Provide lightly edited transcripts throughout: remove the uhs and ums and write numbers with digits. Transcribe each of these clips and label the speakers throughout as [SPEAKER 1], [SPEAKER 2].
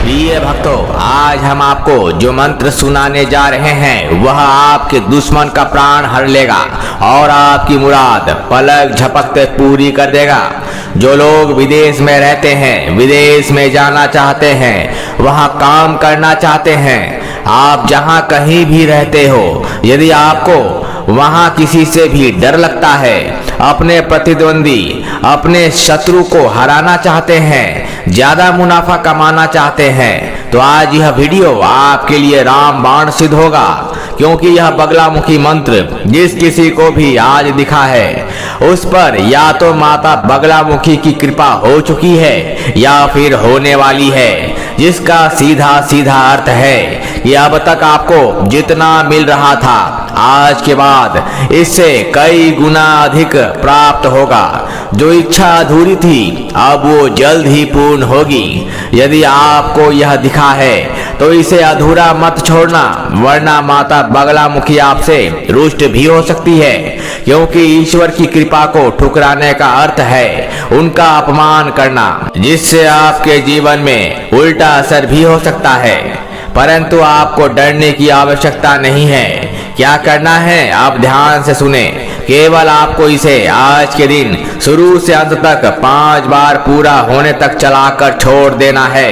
[SPEAKER 1] प्रिय भक्तों, आज हम आपको जो मंत्र सुनाने जा रहे हैं वह आपके दुश्मन का प्राण हर लेगा और आपकी मुराद पलक झपकते पूरी कर देगा। जो लोग विदेश में रहते हैं, विदेश में जाना चाहते हैं, वहाँ काम करना चाहते हैं, आप जहाँ कहीं भी रहते हो, यदि आपको वहाँ किसी से भी डर लगता है, अपने प्रतिद्वंदी, अपने शत्रु को हराना चाहते हैं, ज्यादा मुनाफा कमाना चाहते हैं, तो आज यह वीडियो आपके लिए रामबाण सिद्ध होगा। क्योंकि यह बगलामुखी मंत्र जिस किसी को भी आज दिखा है, उस पर या तो माता बगलामुखी की कृपा हो चुकी है या फिर होने वाली है, जिसका सीधा सीधा अर्थ है कि अब तक आपको जितना मिल रहा था, आज के बाद इससे कई गुना अधिक प्राप्त होगा। जो इच्छा अधूरी थी, अब वो जल्द ही पूर्ण होगी। यदि आपको यह दिखा है तो इसे अधूरा मत छोड़ना, वरना माता बगलामुखी आपसे रुष्ट भी हो सकती है। क्योंकि ईश्वर की कृपा को ठुकराने का अर्थ है उनका अपमान करना, जिससे आपके जीवन में उल्टा असर भी हो सकता है। परंतु आपको डरने की आवश्यकता नहीं है। क्या करना है आप ध्यान से सुने। केवल आपको इसे आज के दिन शुरू से अंत तक 5 बार पूरा होने तक चलाकर छोड़ देना है।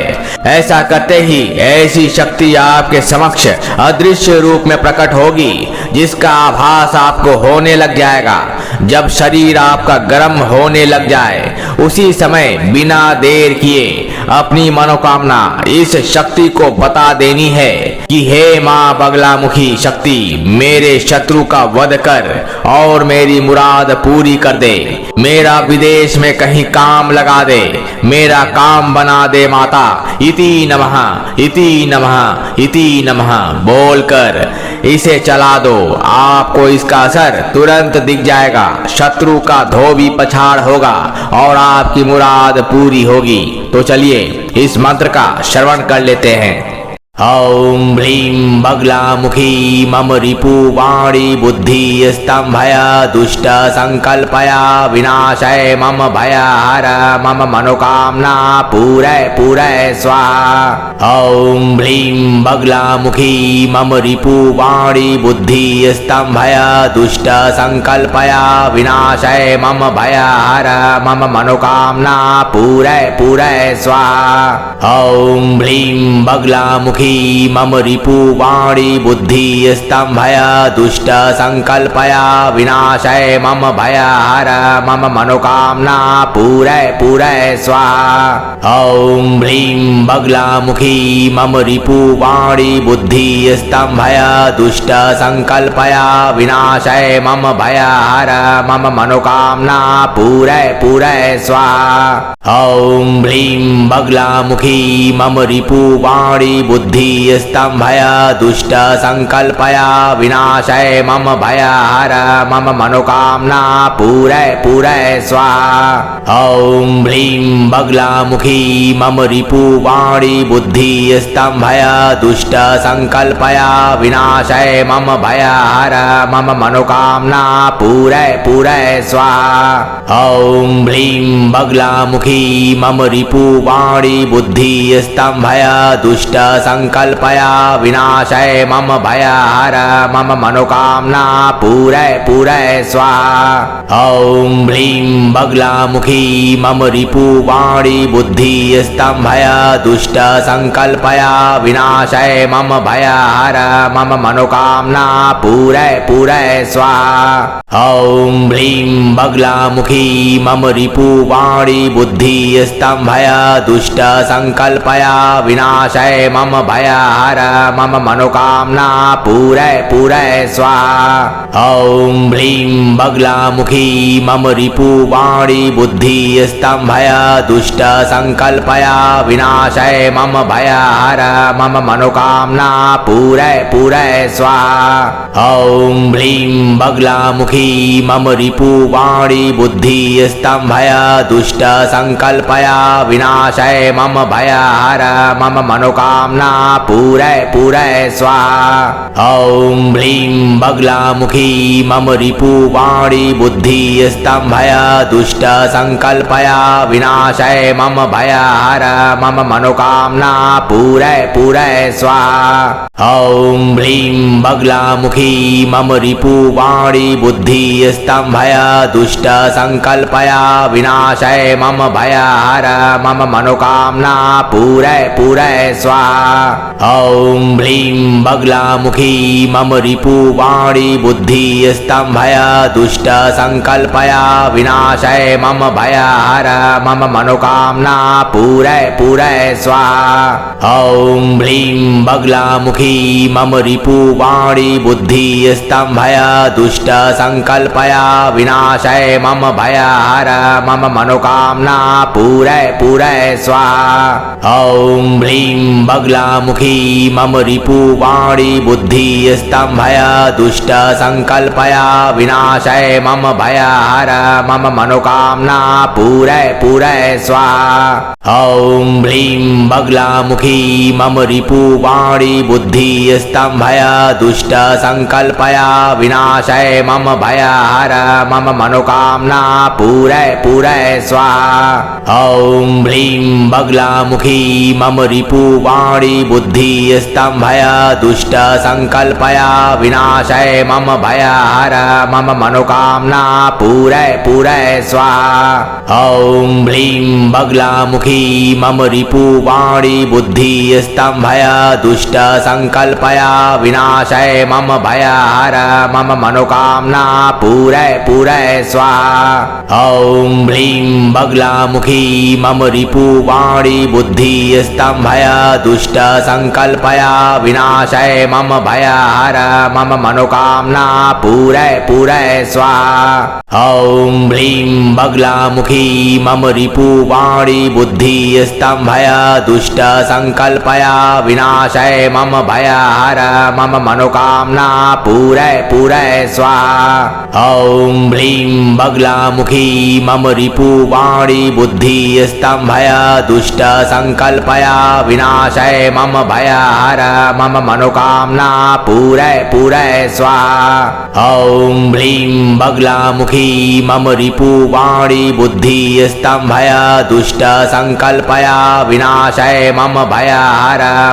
[SPEAKER 1] ऐसा करते ही ऐसी शक्ति आपके समक्ष अदृश्य रूप में प्रकट होगी, जिसका आभास आपको होने लग जाएगा। जब शरीर आपका गर्म होने लग जाए, उसी समय बिना देर किए अपनी मनोकामना इस शक्ति को बता देनी है कि हे माँ बगलामुखी शक्ति, मेरे शत्रु का वध कर और मेरी मुराद पूरी कर दे। मेरा विदेश में कहीं काम लगा दे, मेरा काम बना दे माता। इति नमः, इति नमः, इति नमः बोलकर इसे चला दो। आपको इसका असर तुरंत दिख जाएगा। शत्रु का धोबी पछाड़ होगा और आपकी मुराद पूरी होगी। तो चलिए इस मंत्र का श्रवण कर लेते हैं। ॐ ह्रीं बगलामुखी मम रिपु वाणी बुद्धि स्तंभय दुष्ट संकल्पया विनाशय मम भयहर मम मनोकामना पूरय पूरय स्वाहा। ॐ ह्रीं बगलामुखी मम रिपु वाणी बुद्धि स्तंभय दुष्ट संकल्पया विनाशय मम भयहर मम मनोकामना पूरय पूरय स्वाहा। ॐ ह्रीं बगलामुखी मम रिपु वाणी बुद्धि स्तंभय दुष्ट संकल्पया विनाशय मम भयहर मम मनोकामना पूरय पूरय स्वाहा। ॐ ह्रीं बगलामुखी मम रिपु वाणी बुद्धि स्तंभय दुष्ट संकल्पया विनाशय मम भयहर मम मनोकामना पूरय पूरय स्वाहा। ॐ ह्रीं बगलामुखी मम रिपु वाणी बुद्धि स्तंभय दुष्ट संकल्पया विनाशय मम भयहर मम मनोकामना पूरय पूरय स्वाहा। ॐ ह्रीं बगलामुखी मम रिपु वाणी बुद्धि स्तंभय दुष्ट संकल्पया विनाशय मम भयहर मम मनोकामना पूरय पूरय स्वाहा। ॐ ह्रीं बगलामुखी मम रिपु वाणी बुद्धि स्तंभय दुष्ट संकल्पया विनाशय मम भयहर मम मनोकामना पूरय पूरय स्वाहा। ॐ ह्रीं बगलामुखी मम रिपु वाणी बुद्धि स्तंभय दुष्ट संकल्पया विनाशय मम भयहर मम मनोकामना पूरय पूरय स्वाहा। ॐ ह्रीं बगलामुखी मम रिपु वाणी बुद्धि स्तंभय दुष्ट संकल्पया विनाशय मम भयहर मम मनोकामना पूरय पूरय स्वाहा। ॐ ह्रीं बगलामुखी मम रिपु वाणी बुद्धि स्तंभय दुष्ट संकल्पया विनाशय मम भयहर मम मनोकामना पूरय पूरय स्वाहा। ॐ ह्रीं बगलामुखी मम रिपु वाणी बुद्धि स्तंभय दुष्ट संकल्पया विनाशय मम भयहर मम मनोकामना पूरय पूरय स्वाहा। ॐ ह्रीं बगलामुखी मम रिपु वाणी बुद्धि स्तंभय दुष्ट संकल्पया विनाशय मम भयहर मम मनोकामना पूरय पूरय स्वाहा। ॐ ह्रीं बगलामुखी मम रिपुवाणी बुद्धि स्तंभय दुष्ट संकल्पया विनाशय मम भयहर मम मनोकामना पूरय पूरय स्वाहा। ॐ ह्रीं बगलामुखी मम रिपुवाणी बुद्धि स्तंभय दुष्ट संकल्पया विनाशय मम भयहर मम मनोकामना पूरय पूरय स्वाहा। ॐ ह्रीं बगलामुखी मम रिपुवाणी बुद्धि स्तंभय दुष्ट संकल्पया विनाशय मम भयहर मम मनोकामना पूरय पूरय स्वाहा। ॐ ह्रीं बगलामुखी मम रिपुवाणी बुद्धि स्तंभय दुष्ट संकल्पया विनाशय मम भयहर मम मनोकामना पूरय पूरय स्वाहा। ॐ ह्रीं बगलामुखी मम रिपुवाणी बुद्धि स्तंभय दुष्ट संकल्पया विनाशय मम भयहर मम मनोकामना पूरय पूरय स्वाहा। ॐ ह्रीं बगलामुखी मम रिपुवाणी बुद्धि स्तंभय दुष्ट संकल्पया विनाशय मम भयहर मम मनोकामना पूरय पूरय स्वाहा। ॐ ह्रीं बगलामुखी मम रिपुवाणी बुद्धि स्तंभय दुष्ट संकल्पया विनाशय मम भयहर मम मनोकामना पूरय पूरय स्वाहा। ॐ ह्रीं बगलामुखी मम रिपुवाणी बुद्धि स्तंभय दुष्ट संकल्पया विनाशय मम भयहर मम मनोकामना पूरय पूरय स्वाहा। ॐ ह्रीं बगलामुखी मम रिपुवाणी बुद्धि स्तंभय दुष्ट संकल्पया विनाशय मम भयहर मम मनोकामना पूरय पूरय स्वाहा। ॐ ह्रीं बगलामुखी मम रिपुवाणी बुद्धि स्तंभय दुष्ट संकल्पया विनाशय मम भयहर मम मनोकामना पूरय पूरय स्वाहा। ॐ ह्रीं बगलामुखी मम रिपुवाणी बुद्धि स्तंभय दुष्ट संकल्पया विनाशय मम भयहर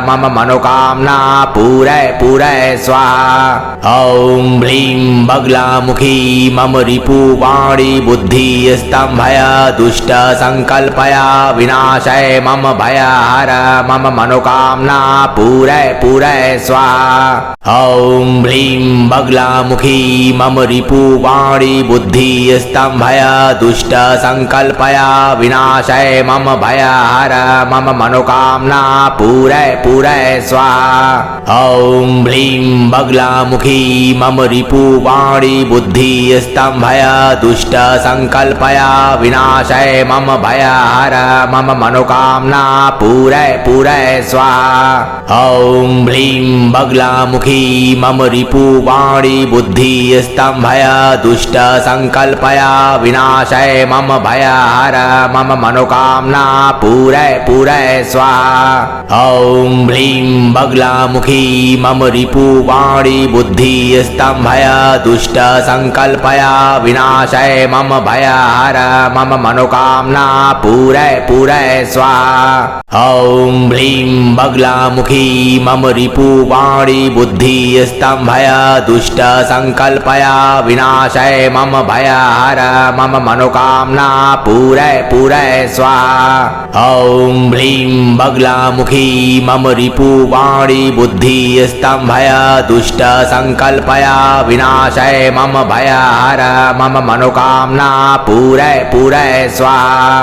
[SPEAKER 1] मम मनोकामना पूरय पूरय स्वाहा। ॐ ह्रीं बगलामुखी मम रिपुवाणी बुद्धि स्तंभय दुष्ट संकल्पया विनाशय मम भयहर मम मनोकामना पूरय पूरय स्वाहा। ॐ ह्रीं बगलामुखी मम रिपुवाणी बुद्धि स्तंभय दुष्ट संकल्पया विनाशय मम भयहर मम मनोकामना पूरय पूरय स्वाहा। ॐ ह्रीं बगलामुखी मम रिपुवाणी बुद्धि स्तंभय दुष्ट संकल्पया विनाशय मम भयहर मम मनोकामना पूरय पूरय स्वाहा। ॐ ह्रीं बगलामुखी मम रिपुवाणी बुद्धि स्तंभय दुष्ट संकल्पया विनाशय मम भयहर मम मनोकामना पूरय पूरय स्वाहा। ॐ ह्रीं बगलामुखी मम रिपुवाणी बुद्धि स्तंभय दुष्ट संकल्पया विनाशय मम भयहर मम मनोकामना पूरय पूरय स्वाहा। ॐ ह्रीं बगलामुखी मम रिपुवाणी बुद्धि स्तंभय दुष्ट संकल्पया विनाशय मम भयहर मम मनोकामना पूरय पूरय स्वाहा। ॐ ह्रीं बगलामुखी मम रिपुवाणी बुद्धि स्तंभय दुष्ट संकल्पया विनाशय मम भयहर मम मनोकामना पूरय पूरय स्वाहा।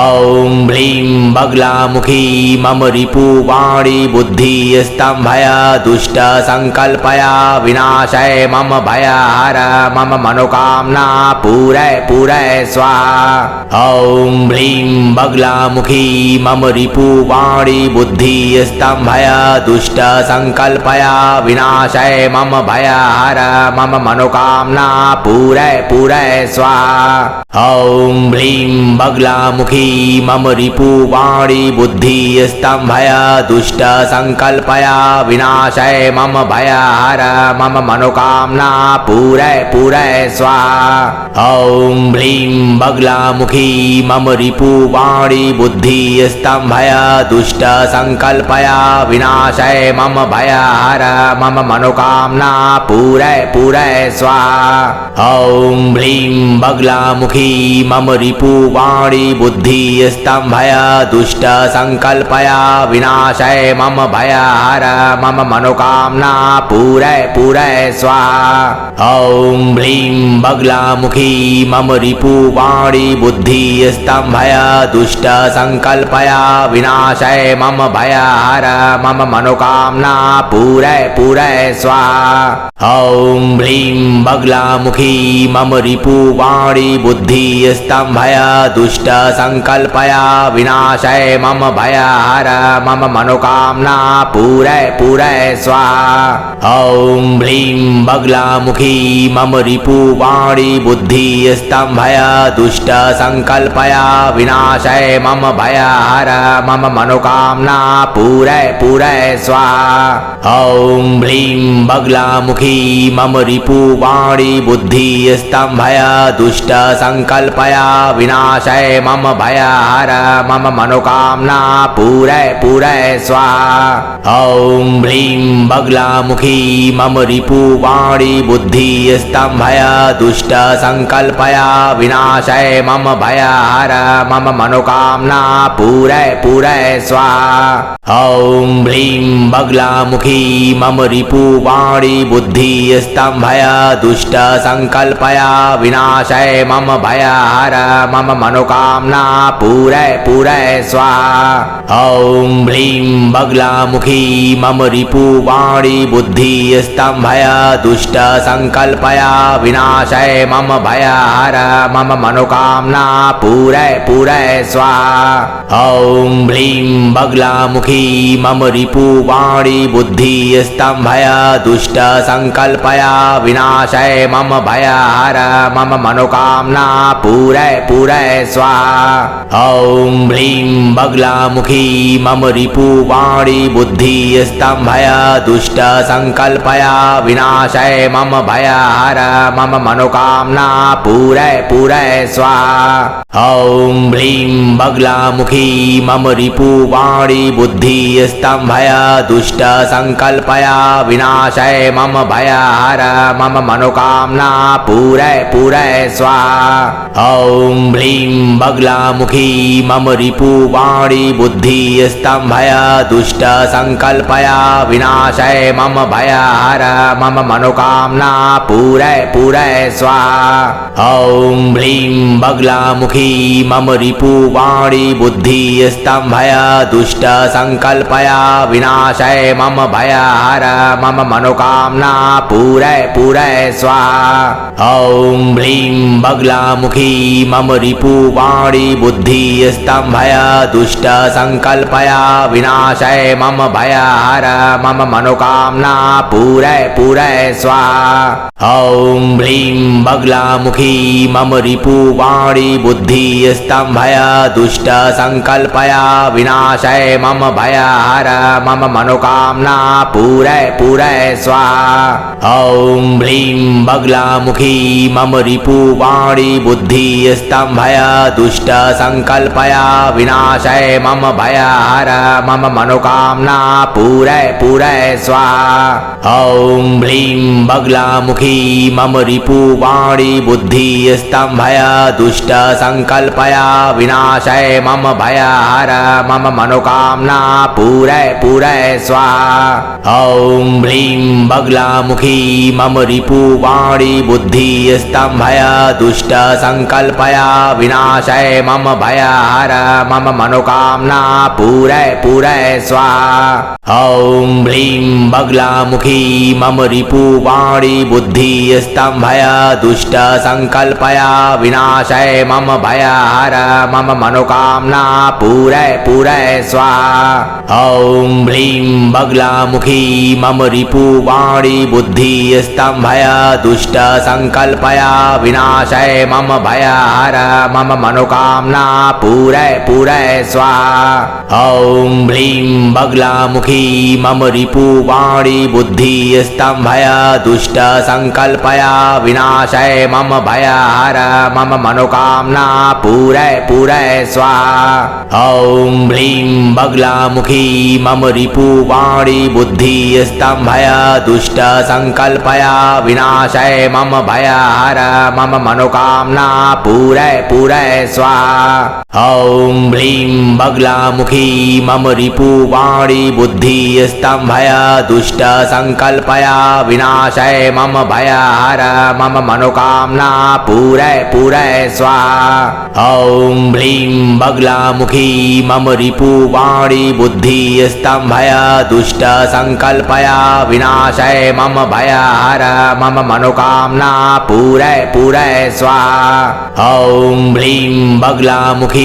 [SPEAKER 1] ॐ ह्रीं बगलामुखी मम रिपुवाणी बुद्धि स्तंभय दुष्ट संकल्पया विनाशय मम भयहर मम मनोकामना पूरय पूरय स्वाहा। ॐ ह्रीं बगलामुखी मम रिपुवाणी बुद्धि स्तंभय दुष्ट संकल्पया विनाशय मम भयहर मम मनोकामना पूरय पूरय स्वाहा। ॐ ह्रीं बगलामुखी मम रिपुवाणी बुद्धि स्तंभय दुष्ट संकल्पया विनाशय मम भयहर मम मनोकामना पूरय पूरय स्वाहा। ॐ ह्रीं बगलामुखी मम रिपुवाणी बुद्धि स्तंभय भय दुष्ट संकल्पया विनाशय मम भयहर मम मनोकामना पूरय पूरय स्वाहा। ॐ ह्रीं बगलामुखी मम रिपुवाणी बुद्धि स्तंभय दुष्ट संकल्पया विनाशय मम भयहर मम मनोकामना पूरय पूरय स्वाहा। ॐ ह्रीं बगलामुखी मम रिपुवाणी बुद्धि स्तंभय दुष्ट संकल्पया विनाशय मम भयहर मम मनोकामना पूरय पूरय स्वाहा। ॐ ह्रीं बगलामुखी मम रिपुवाणी बुद्धि स्तंभय दुष्ट संकल्पया विनाशय मम भयहर मम मनोकामना पूरय पूरय स्वाहा। ॐ ह्रीं बगलामुखी मम रिपुवाणी बुद्धि स्तंभय दुष्ट संकल्पया विनाशय मम भयहर मम मनोकामना पूरय पूरय स्वाहा। ॐ ह्रीं बगलामुखी मम रिपुवाणी बुद्धि स्तंभय दुष्ट संकल्पया विनाशय मम भयहर मम मनोकामना पूरय पूरय स्वाहा। ॐ ह्रीं बगलामुखी मम रिपुवाणी बुद्धि स्तंभय दुष्ट संकल्पया विनाशय मम भयहर मम मनोकामना पूरय पूरय स्वाहा। ॐ ह्रीं बगलामुखी मम रिपुवाणी बुद्धि स्तंभय दुष्ट संकल्पया विनाशय मम भयहर मम मनोकामना पूरय पूरय स्वाहा। ॐ ह्रीं बगलामुखी मम रिपुवाणी बुद्धि स्तंभय दुष्ट संकल्पया विनाशय मम भयहर मम मनोकामना पूरय पूरय स्वाहा। ॐ ह्रीं बगलामुखी मम रिपुवाणी बुद्धि स्तंभय दुष्ट संकल्पया विनाशय मम भयहर मम मनोकामना पूरय पूरय स्वाहा। ॐ ह्रीं बगलामुखी मम रिपुवाणी बुद्धि स्तंभय दुष्ट संकल्पया विनाशय मम भयहर मम मनोकामना पूरय पूरय स्वाहा। ॐ ह्रीं बगलामुखी मम रिपुवाणी बुद्धि स्तंभय दुष्ट संकल्पया विनाशय मम भयहर मम मनोकामना पूरय पूरय स्वाहा। ॐ ह्रीं बगलामुखी मम रिपुवाणी बुद्धि स्तंभय दुष्ट संकल्पया विनाशय मम भयहर मम मनोकामना पूरय पूरय स्वाहा। ॐ ह्रीं बगलामुखी मम रिपुवाणी बुद्धि स्तंभय दुष्ट संकल्पया विनाशय मम भयहर मम मनोकामना पूरय पूरय स्वाहा। ॐ ह्रीं बगलामुखी मम रिपुवाणी बुद्धि स्तंभय दुष्ट संकल्पया विनाशय मम भयहर मम मनोकामना पूरय पूरय स्वाहा। ॐ ह्रीं बगलामुखी मम रिपुवाणी बुद्धि स्तंभय दुष्ट संकल्पया विनाशय मम भयहर मम मनोकामना पूरय पूरय स्वाहा। ॐ ह्रीं बगलामुखी मम रिपुवाणी बुद्धि स्तंभय दुष्ट संकल्पया विनाशय मम भयहर मम मनोकामना पूरय पूरय स्वाहा। ॐ ह्रीं बगलामुखी मम रिपुवाणी बुद्धि स्तंभय दुष्ट संकल्पया विनाशय मम भयहर मम मनोकामना पूरय पूरय स्वाहा। ॐ ह्रीं बगलामुखी मम रिपुवाणी बुद्धि स्तंभय दुष्ट संकल्पया विनाशय मम भयहर मम मनोकामना पूरय पूरय स्वाहा। ॐ ह्रीं बगलामुखी मम रिपुवाणी बुद्धि स्तंभय दुष्ट संकल्पया विनाशय मम भयहर मम मनोकामना पूरय पूरय स्वाहा। ॐ ह्रीं बगलामुखी मम रिपुवाणी बुद्धि स्तंभय दुष्ट संकल्पया विनाशय मम भयहर मम मनोकामना पूरय पूरय स्वाहा। ॐ ह्रीं बगलामुखी मम रिपुवाणी बुद्धि स्तंभय दुष्ट संकल्पया विनाशय मम भयहर मम मनोकामना पूरय पूरय स्वाहा। ॐ ह्रीं बगलामुखी मम रिपुवाणी बुद्धि स्तंभय दुष्ट संकल्पया विनाशय मम भयहर मम मनोकामना पूरय पूरय स्वाहा। ॐ ह्रीं बगलामुखी मम रिपुवाणी बुद्धि स्तंभय दुष्ट संकल्पया विनाशय मम भयहर मम मनोकामना पूरय पूरय स्वाहा। ॐ ह्रीं बगलामुखी मम रिपुवाणी बुद्धि स्तंभय दुष्ट संकल्पया विनाशय मम भयहर मम मनोकामना पूरय पूरय स्वाहा। ॐ ह्रीं बगलामुखी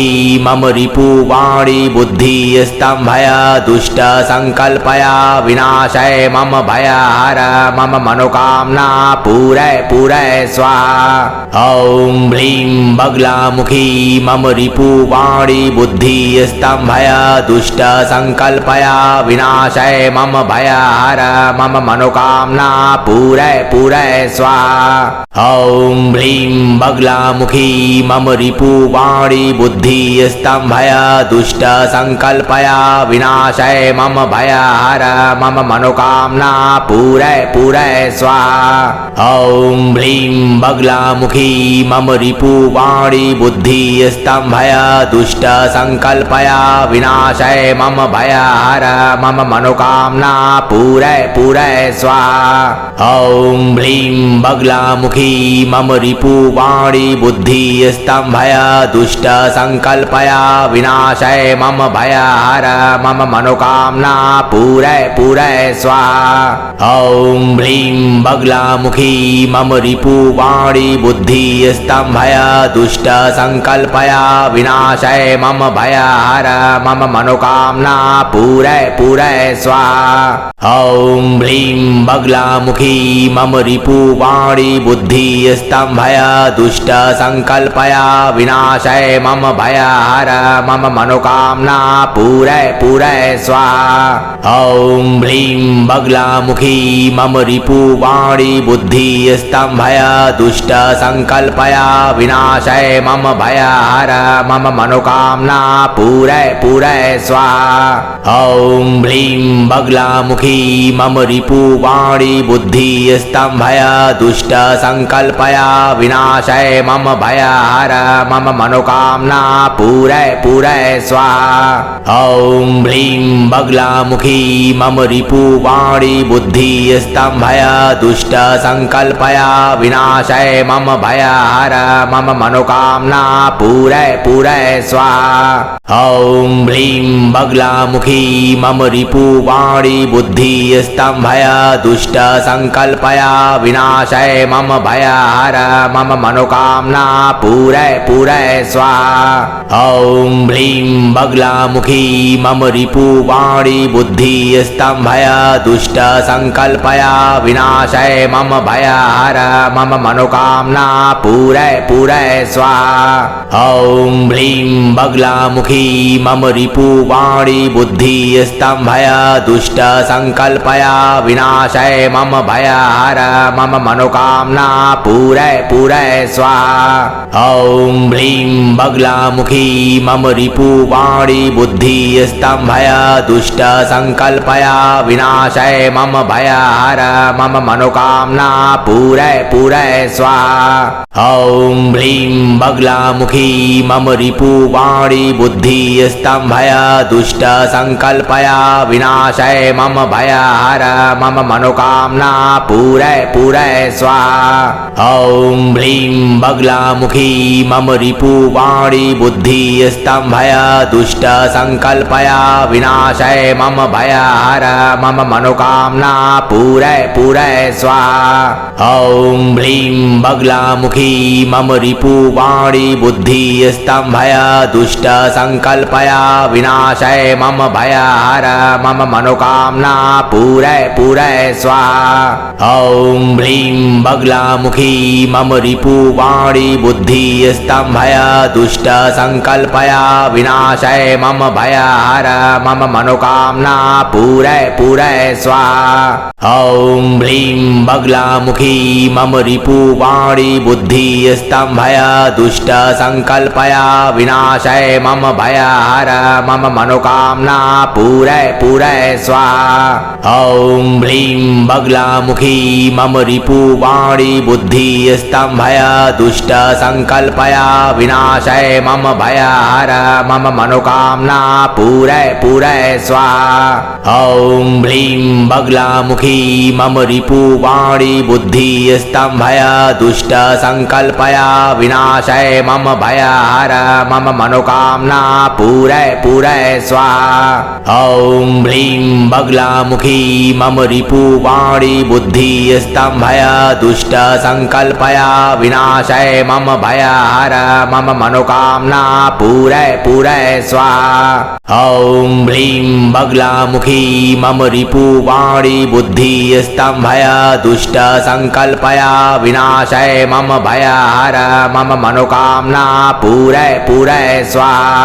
[SPEAKER 1] मम रिपुवाणी बुद्धि स्तंभय दुष्ट संकल्पया विनाशय मम भयहर मम मनोकामना पूरय पूरय स्वाहा। ॐ ह्रीं बगलामुखी मम रिपुवाणी बुद्धि स्तंभय दुष्ट संकल्पया विनाशय मम भयहर मम मनोकामना पूरय पूरय स्वाहा। ॐ ह्रीं बगलामुखी मम रिपुवाणी बुद्धि स्तंभय दुष्ट संकल्पया विनाशय मम भयहर मम मनोकामना पूरय पूरय स्वाहा। ॐ ह्रीं बगलामुखी मम रिपुवाणी बुद्धि स्तंभय दुष्ट संकल्पया विनाशय मम भयहर मम मनोकामना पूरय पूरय स्वाहा। ॐ ह्रीं बगलामुखी मम रिपुवाणी बुद्धि स्तंभय दुष्ट संकल्पया विनाशय मम भयहर मम मनोकामना पूरय पूरय स्वाहा। ॐ ह्रीं बगलामुखी मम रिपुवाणी बुद्धि स्तंभय दुष्ट संकल्पया विनाशय मम भयहर मम मनोकामना पूरय पूरय स्वाहा। ॐ ह्रीं बगलामुखी मम रिपुवाणी बुद्धि स्तंभय दुष्ट संकल्पया विनाशय मम भयहर मम मनोकामना पूरय पूरय स्वाहा। ॐ ह्रीं बगलामुखी मम रिपुवाणी बुद्धि स्तंभय दुष्ट संकल्पया विनाशय मम भयहर मम मनोकामना पूरय पूरय स्वाहा। ॐ ह्रीं बगलामुखी मम रिपुवाणी बुद्धि स्तंभय दुष्ट संकल्पया विनाशय मम भयहर मम मनोकामना पूरय पूरय स्वाहा। ॐ ह्रीं बगलामुखी मम रिपुवाणी बुद्धि स्तंभय दुष्ट संकल्पया विनाशय मम भयहर मम मनोकामना पूरय पूरय स्वाहा। ॐ ह्रीं बगलामुखी मम रिपुवाणी बुद्धि स्तंभय दुष्ट संकल्पया विनाशय मम भयहर मम मनोकामना पूरय पूरय स्वाहा। ॐ ह्रीं बगलामुखी मम रिपुवाणी बुद्धि स्तंभय दुष्ट संकल्पया विनाशय मम भयहर मम मनोकामना पूरय पूरय स्वाहा। ॐ ह्रीं बगलामुखी मम रिपुवाणी बुद्धि स्तंभय दुष्ट संकल्पया विनाशय मम भयहर मम मनोकामना पूरय पूरय स्वाहा। ॐ ह्रीं बगलामुखी मम रिपुवाणी बुद्धि स्तंभय दुष्ट संकल्पया विनाशय मम भयहर मम मनोकामना पूरय पूरय स्वाहा। ॐ ह्रीं बगलामुखी मम रिपुवाणी बुद्धि स्तंभय दुष्ट संकल्पया विनाशय मम भयहर मम मनोकामना पूरय पूरय स्वाहा। ॐ ह्रीं बगलामुखी मम रिपुवाणी बुद्धि स्तंभय दुष्ट संकल्पया विनाशय मम भयहर मम मनोकामना पूरय पूरय स्वाहा। ॐ ह्रीं बगलामुखी मम रिपुवाणी बुद्धि स्तंभय दुष्ट संकल्पया विनाशय मम भयहर मम मनोकामना पूरय पूरय स्वाहा। ॐ ह्रीं बगलामुखी मम रिपुवाणी बुद्धि स्तंभय दुष्ट संकल्पया विनाशय मम भयहर मम मनोकामना पूरय पूरय स्वाहा। ॐ ह्रीं बगलामुखी मम रिपुवाणी बुद्धि स्तंभय दुष्ट संकल्पया विनाशय मम भयहर मम मनोकामना पूरय पूरय स्वाहा। ॐ ह्रीं बगलामुखी मम रिपुवाणी बुद्धि स्तंभय दुष्ट संकल्पया विनाशय मम भयहर मम मनोकामना पूरय पूरय स्वाहा। ॐ ह्रीं बगलामुखी मम रिपुवाणी बुद्धि स्तंभय दुष्ट संकल्पया विनाशय मम भयहर मम मनोकामना पूरय पूरय स्वाहा। ॐ ह्रीं बगलामुखी मम रिपुवाणी बुद्धि स्तंभय दुष्ट संकल्पया विनाशय मम भयहर मम मनोकामना पूरय पूरय स्वाहा। ॐ ह्रीं बगलामुखी मम रिपुवाणी बुद्धि स्तंभय दुष्ट संकल्पया विनाशय मम भयहर मम मनोकामना पूरय पूरय स्वाहा।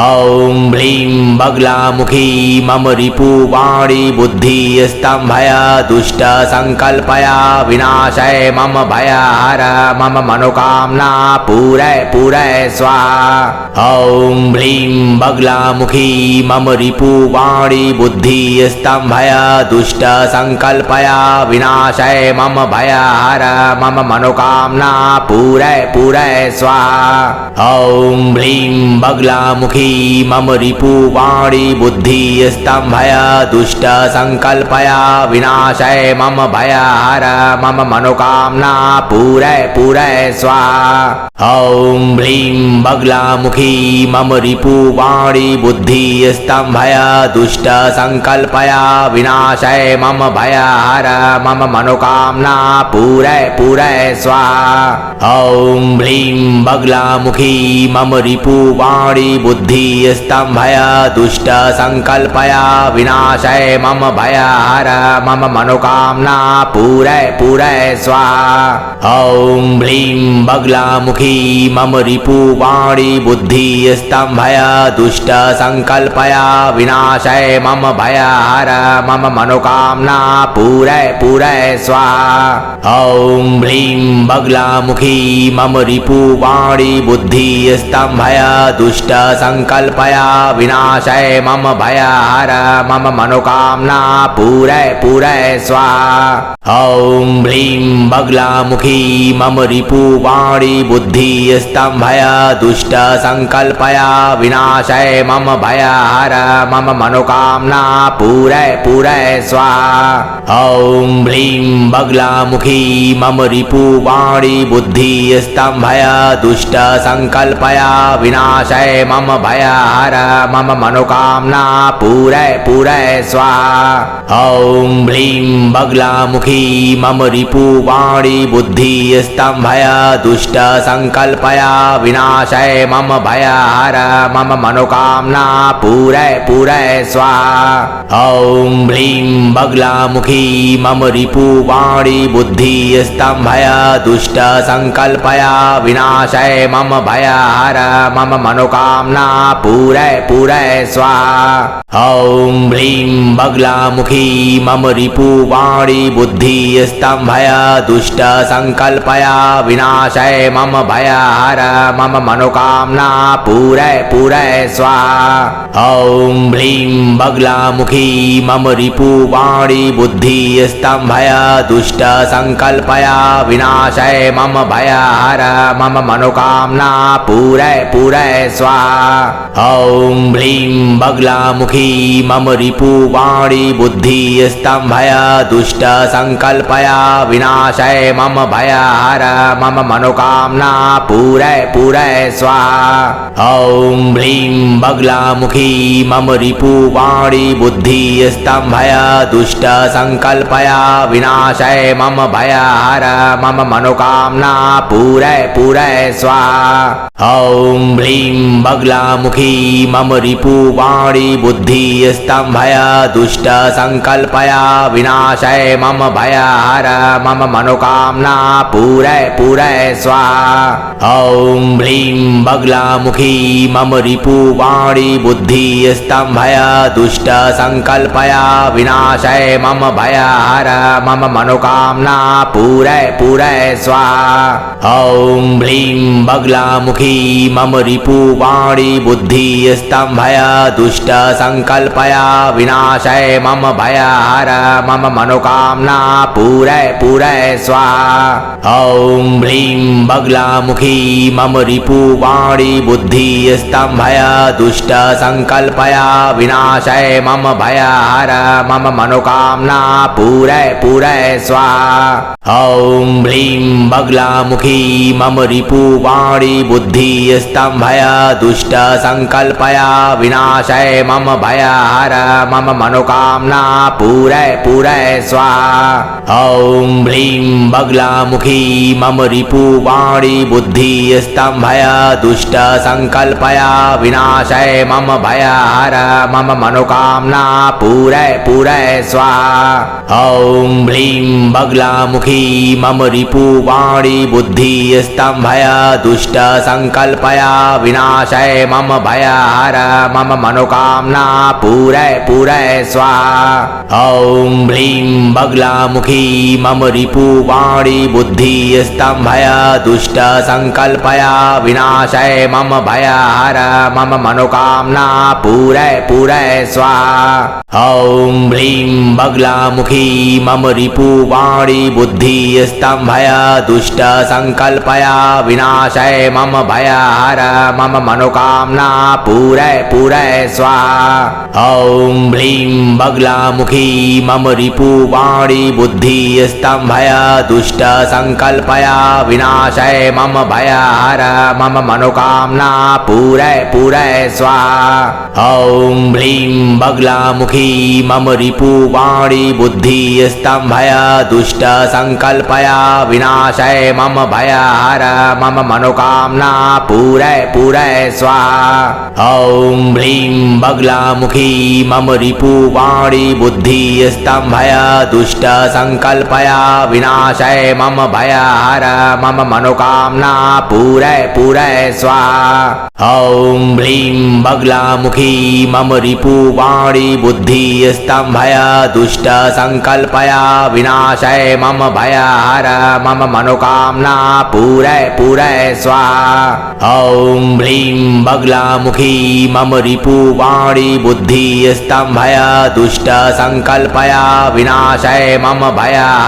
[SPEAKER 1] ॐ ह्रीं बगलामुखी मम रिपुवाणी बुद्धि स्तंभय दुष्ट संकल्पया विनाशय मम भयहर मम मनोकामना पूरय पूरय स्वाहा। ॐ ह्रीं बगलामुखी मम रिपुवाणी बुद्धि स्तंभय दुष्ट संकल्पया विनाशय मम भयहर मम मनोकामना पूरय पूरय स्वाहा। ॐ ह्रीं बगलामुखी मम रिपुवाणी बुद्धि स्तंभय दुष्ट संकल्पया विनाशय मम भयहर मम मनोकामना पूरय पूरय स्वाहा। ॐ ह्रीं बगलामुखी मम रिपुवाणी बुद्धि स्तंभय दुष्ट संकल्पया विनाशय मम भयहर मम मनोकामना पूरय पूरय स्वाहा। ॐ ह्रीं बगलामुखी मम रिपुवाणी बुद्धि स्तंभय दुष्ट संकल्पया विनाशय मम भयहर मम मनोकामना पूरय पूरय स्वाहा। ॐ ह्रीं बगलामुखी मम रिपुवाणी बुद्धि स्तंभय दुष्ट संकल्पया विनाशय मम भयहर मम मनोकामना पूरय पूरय स्वाहा। ॐ ह्रीं बगलामुखी मम रिपुवाणी बुद्धि स्तंभय दुष्ट संकल्पया विनाशय मम भयहर मम मनोकामना पूरय पूरय स्वाहा। ॐ ह्रीं बगलामुखी मम रिपुवाणी बुद्धि स्तंभय दुष्ट संकल्पया विनाशय मम भयहर मम मनोकामना पूरय पूरय स्वाहा। ॐ ह्रीं बगलामुखी मम रिपुवाणी बुद्धि स्तंभय दुष्ट संकल्पया विनाशय मम भयहर मम मनोकामना पूरय पूरय स्वाहा। ॐ ह्रीं बगलामुखी मम रिपुवाणी बुद्धि स्तंभय दुष्ट संकल्पया विनाशय मम भयहर मम मनोकामना पूरय पूरय स्वाहा। ॐ ह्रीं बगलामुखी मम रिपुवाणी बुद्धि स्तंभय दुष्ट संकल्पया विनाशय मम भयहर मम मनोकामना पूरय पूरय स्वाहा। ॐ ह्रीं बगलामुखी मम रिपुवाणी बुद्धि स्तंभय दुष्ट संकल्पया विनाशय मम भयहर मम मनोकामना पूरय पूरय स्वाहा। ॐ ह्रीं बगलामुखी मम रिपुवाणी बुद्धि स्तंभय दुष्ट संकल्पया विनाशय मम भयहर मम मनोकामना पूरय पूरय स्वाहा। ॐ ह्रीं बगलामुखी मम रिपुवाणी बुद्धि स्तंभय दुष्ट संकल्पया विनाशय मम भयहर मम मनोकामना पूरय पूरय स्वाहा। ॐ ह्रीं बगलामुखी मम रिपुवाणी बुद्धि स्तंभय दुष्ट संकल्पया विनाशय मम भयहर मम मनोकामना पूरय पूरय स्वाहा। ॐ ह्रीं बगलामुखी मम रिपुवाणी बुद्धि स्तंभय दुष्ट संकल्पया विनाशय मम भयहर मम मनोकामना पूरय पूरय स्वाहा। ॐ ह्रीं बगलामुखी मम रिपुवाणी बुद्धि स्तंभय दुष्ट संकल्पया विनाशय मम भयहर मम मनोकामना पूरय पूरय स्वाहा। ॐ ह्रीं बगलामुखी मम रिपुवाणी वाणी बुद्धि स्तंभय दुष्ट संकल्पया विनाशय मम भयहर मम मनोकामना पूरय पूरय स्वाहा। ॐ ह्रीं बगलामुखी मम रिपु वाणी बुद्धि स्तंभय दुष्ट संकल्पया विनाशय मम भयहर मम मनोकामना पूरय पूरय स्वाहा। ॐ ह्रीं बगलामुखी मम रिपु वाणी बुद्धि स्तंभय दुष्ट संकल्पया विनाशय मम भयहर मम मनोकामना पूरय पूरय स्वाहा। ॐ ह्रीं बगलामुखी मम रिपु वाणी बुद्धि स्तंभय दुष्ट संकल्पया विनाशय मम भयहर मम मनोकामना पूरय पूरय स्वाहा। ॐ ह्रीं बगलामुखी मम रिपु वाणी बुद्धि स्तंभय दुष्ट संकल्पया विनाशय मम भयहर मम मनोकामना पूरय पूरय स्वाहा। ॐ ह्रीं बगलामुखी मम रिपु वाणी बुद्धि स्तंभय दुष्ट संकल्पया विनाशय मम भयहर मम मनोकामना पूरय पूरय स्वाहा। ॐ ह्रीं बगलामुखी मम रिपु वाणी बुद्धि स्तंभय दुष्ट संकल्पया विनाशय मम भयहर मम मनोकामना पूरय पूरय स्वाहा। ॐ ह्रीं बगलामुखी मम रिपु वाणी बुद्धि स्तंभय दुष्ट संकल्पया विनाशय मम भयहर मम मनोकामना पूरय पूरय स्वाहा। ॐ ह्रीं बगलामुखी मम रिपु वाणी बुद्धि स्तंभय दुष्ट संकल्पया विनाशय मम भयहर मम मनोकामना पूरय पूरय स्वाहा। ॐ ह्रीं बगलामुखी मम रिपु वाणी बुद्धि स्तंभय दुष्ट संकल्पया विनाशय मम भयहर मम मनोकामना पूरय पूरय स्वाहा। ॐ ह्रीं बगलामुखी मम रिपु वाणी बुद्धि स्तंभय दुष्ट संकल्पया विनाशय मम भयहर मम मनोकामना पूरय पूरय स्वाहा। ॐ ह्रीं बगलामुखी मम रिपु वाणी बुद्धि स्तंभय दुष्ट संकल्पया विनाशय मम भयहर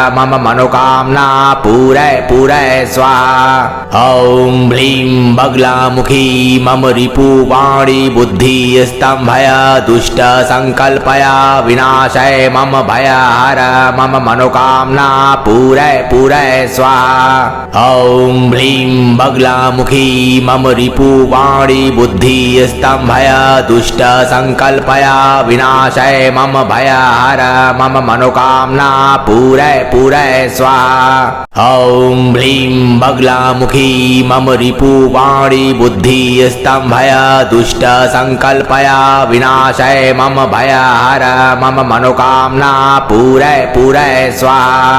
[SPEAKER 1] मम मनोकामना पूरय पूरय स्वाहा। ॐ ह्रीं बगलामुखी मम रिपु वाणी बुद्धि स्तंभय दुष्ट संकल्पया विनाशय मम भयहर मम मनोकामना पूरय पूरय स्वाहा। ॐ ह्रीं बगलामुखी मम रिपु वाणी बुद्धि स्तंभय दुष्ट संकल्पया विनाशय मम भयहर मम मनोकामना पूरय पूरय स्वाहा। ॐ ह्रीं बगलामुखी मम रिपु वाणी बुद्धि स्तंभय दुष्ट संकल्पया विनाशय मम भयहर मम मनोकामना पूरय पूरय स्वाहा।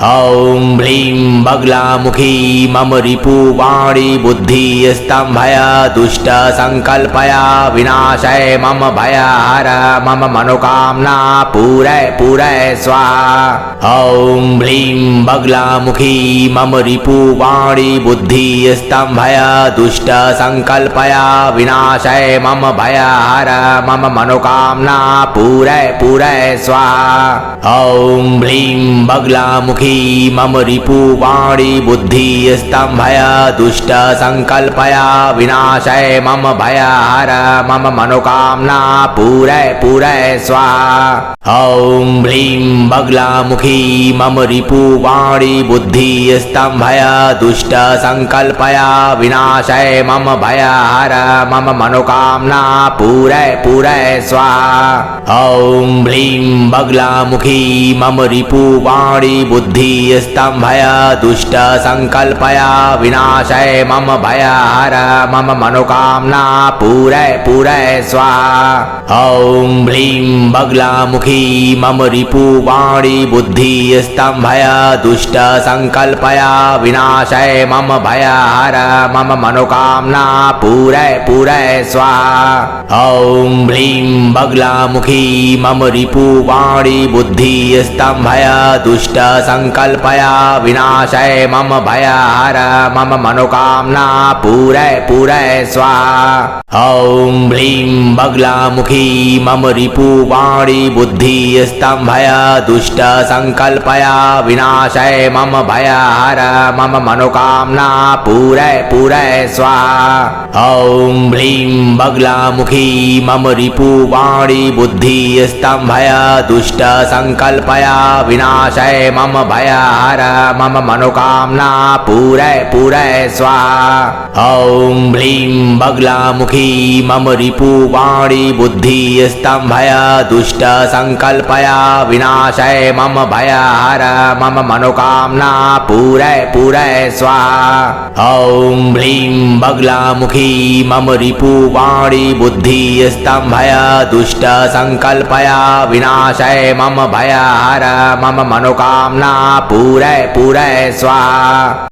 [SPEAKER 1] ॐ ह्रीं बगलामुखी मम रिपु वाणी बुद्धि स्तंभय दुष्ट संकल्पया विनाशय मम भयहर मम मनोकामना पूरय पूरय स्वाहा। ॐ ह्रीं बगलामुखी मम रिपु वाणी बुद्धि स्तंभय दुष्ट संकल्पया विनाशय मम भयहर मम मनोकामना पूरय पूरय स्वाहा। ॐ ह्रीं बगलामुखी मम रिपु वाणी बुद्धि स्तंभय दुष्ट संकल्पया विनाशय मम भयहर मम मनोकामना पूरय पूरय स्वाहा। ॐ ह्रीं बगलामुखी मम रिपु वाणी बुद्धि स्तंभय दुष्ट संकल्पया विनाशय मम भयहर मम मनोकामना पूरय पूरय स्वाहा। ॐ ह्रीं बगलामुखी मम रिपु वाणी बुद्धि स्तंभय दुष्ट संकल्पया विनाशय मम भयहर मम मनोकामना पूरय पूरय स्वाहा। ॐ ह्रीं ह्रीं बगलामुखी मम रिपुवाणी बुद्धि स्तंभय दुष्ट संकल्पया विनाशय मम भयहर मम मनोकामना पूरय पूरय स्वाहा। ॐ ह्रीं बगलामुखी मम रिपुवाणी बुद्धि स्तंभय दुष्ट संकल्पया विनाशय मम भयहर मम मनोकामना पूरय पूरय स्वाहा। ॐ ह्रीं बगलामुखी मम रिपुवाणी बुद्धि स्तंभय दुष्ट संकल्पया विनाशय मम भयहर मम मनोकामना पूरय पूरय स्वाहा। ॐ ह्रीं बगलामुखी मम रिपुवाणी बुद्धि स्तंभय दुष्ट संकल्पया विनाशय मम भयहर मम मनोकामना पूरय पूरय स्वाहा। ॐ ह्रीं बगलामुखी मम रिपुवाणी बुद्धि स्तंभय दुष्ट संकल्पया विनाशय मम भयहर मम मनोकामना पूरय पूरय स्वाहा। ॐ ह्रीं बगलामुखी मम रिपुवाणी बुद्धि स्तंभय दुष्ट संकल्पया विनाशय मम भयहर मम मनोकामना पूरय पूरय स्वाहा।